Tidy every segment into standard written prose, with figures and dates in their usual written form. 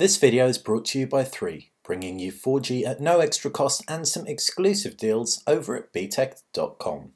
This video is brought to you by 3, bringing you 4G at no extra cost and some exclusive deals over at btech.com.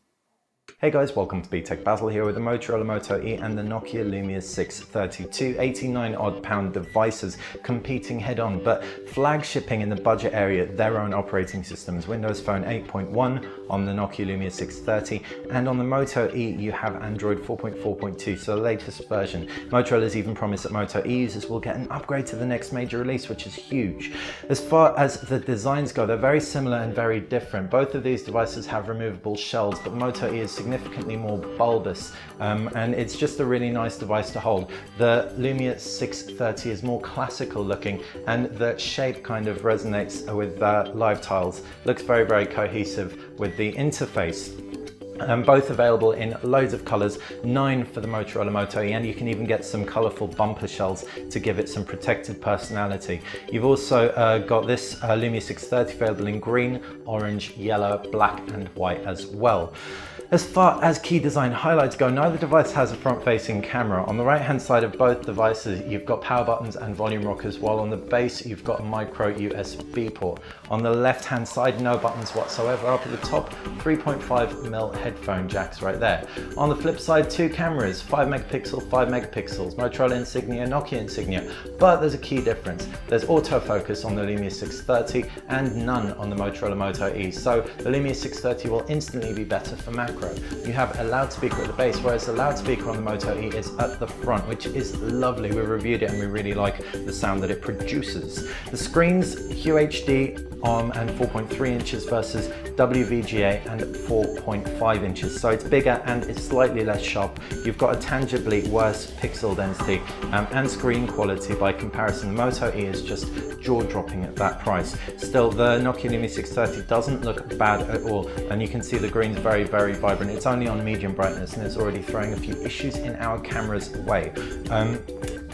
Hey guys, welcome to BTech. Basil here with the Motorola Moto E and the Nokia Lumia 632, 89 odd pound devices competing head on, but flagshipping in the budget area their own operating systems. Windows Phone 8.1 on the Nokia Lumia 630, and on the Moto E you have Android 4.4.2, so the latest version. Motorola's even promised that Moto E users will get an upgrade to the next major release, which is huge. As far as the designs go, they're very similar and very different. Both of these devices have removable shells, but the Moto E is significantly more bulbous, and it's just a really nice device to hold. The Lumia 630 is more classical looking, and the shape kind of resonates with live tiles. Looks very, very cohesive with the interface. Both available in loads of colours, 9 for the Motorola Moto E, and you can even get some colourful bumper shells to give it some protected personality. You've also got this Lumia 630 available in green, orange, yellow, black and white as well. As far as key design highlights go, neither device has a front-facing camera. On the right-hand side of both devices, you've got power buttons and volume rockers, while on the base, you've got a micro USB port. On the left-hand side, no buttons whatsoever. Up at the top, 3.5mm headphone jacks right there. On the flip side, 2 cameras, 5 megapixel, 5 megapixels, Motorola insignia, Nokia insignia. But there's a key difference. There's autofocus on the Lumia 630 and none on the Motorola Moto E. So the Lumia 630 will instantly be better for macro. You have a loudspeaker at the base, whereas the loudspeaker on the Moto E is at the front, which is lovely. We reviewed it and we really like the sound that it produces. The screen's QHD and 4.3 inches versus WVGA and 4.5 inches. So it's bigger and it's slightly less sharp. You've got a tangibly worse pixel density and screen quality by comparison. The Moto E is just jaw-dropping at that price. Still, the Nokia Lumia 630 doesn't look bad at all, and you can see the green's very, very vibrant. It's only on medium brightness and it's already throwing a few issues in our camera's way.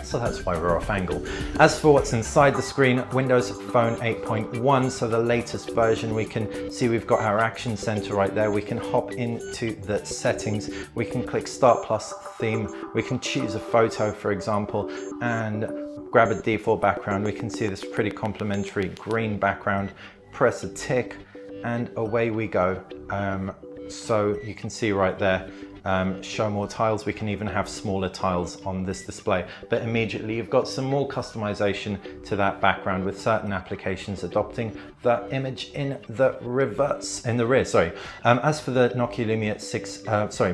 So that's why we're off angle. As for what's inside the screen, Windows Phone 8.1, so the latest version. We can see we've got our action center right there. We can hop into the settings. We can click Start Plus theme. We can choose a photo, for example, and grab a default background. We can see this pretty complimentary green background. Press a tick and away we go. So you can see right there, show more tiles. We can even have smaller tiles on this display, but immediately you've got some more customization to that background, with certain applications adopting the image in the rear. As for the Nokia Lumia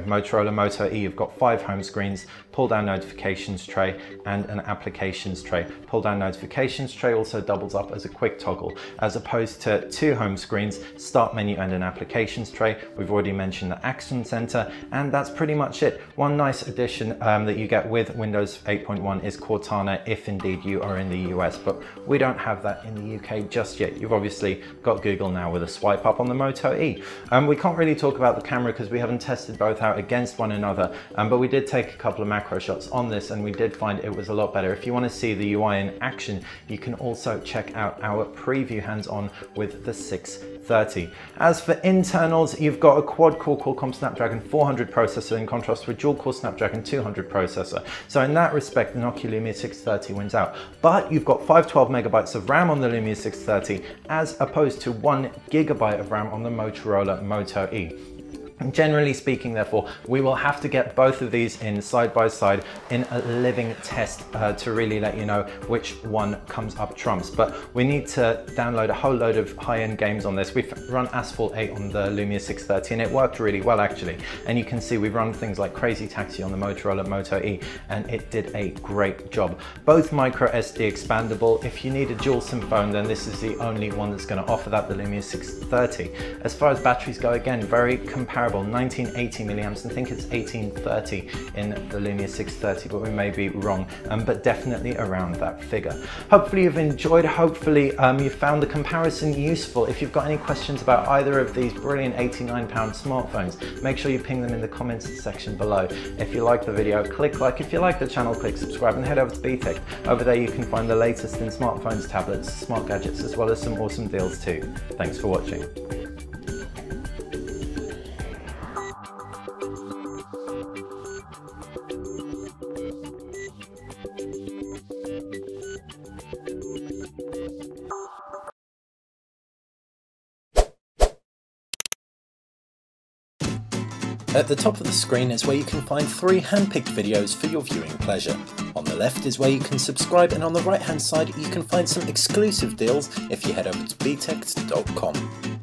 Motorola Moto E, you've got 5 home screens, pull down notifications tray and an applications tray. Pull down notifications tray also doubles up as a quick toggle, as opposed to 2 home screens, start menu and an applications tray. We've already mentioned the action center, and that's pretty much it. One nice addition that you get with Windows 8.1 is Cortana, if indeed you are in the US, but we don't have that in the UK just yet. You've obviously got Google now with a swipe up on the Moto E. We can't really talk about the camera because we haven't tested both out against one another, but we did take a couple of macro shots on this and we did find it was a lot better. If you want to see the UI in action, you can also check out our preview hands-on with the 630. As for internals, you've got a quad-core Qualcomm Snapdragon 400 processor in contrast to a dual-core Snapdragon 200 processor. So in that respect, the Nokia Lumia 630 wins out. But you've got 512 megabytes of RAM on the Lumia 630 as opposed to 1 gigabyte of RAM on the Motorola Moto E. Generally speaking, therefore, we will have to get both of these in side by side in a living test to really let you know which one comes up trumps. But we need to download a whole load of high-end games on this. We've run Asphalt 8 on the Lumia 630 and it worked really well actually. And you can see we've run things like Crazy Taxi on the Motorola Moto E and it did a great job. Both micro SD expandable. If you need a dual SIM phone, then this is the only one that's going to offer that, the Lumia 630. As far as batteries go, again, very comparable. 1980 milliamps, and I think it's 1830 in the Lumia 630, but we may be wrong, but definitely around that figure. Hopefully you've enjoyed, hopefully you found the comparison useful. If you've got any questions about either of these brilliant £89 smartphones, make sure you ping them in the comments section below. If you like the video, click like. If you like the channel, click subscribe and head over to BTech. Over there you can find the latest in smartphones, tablets, smart gadgets, as well as some awesome deals too. Thanks for watching. At the top of the screen is where you can find 3 hand-picked videos for your viewing pleasure. On the left is where you can subscribe, and on the right hand side you can find some exclusive deals if you head over to btech.com.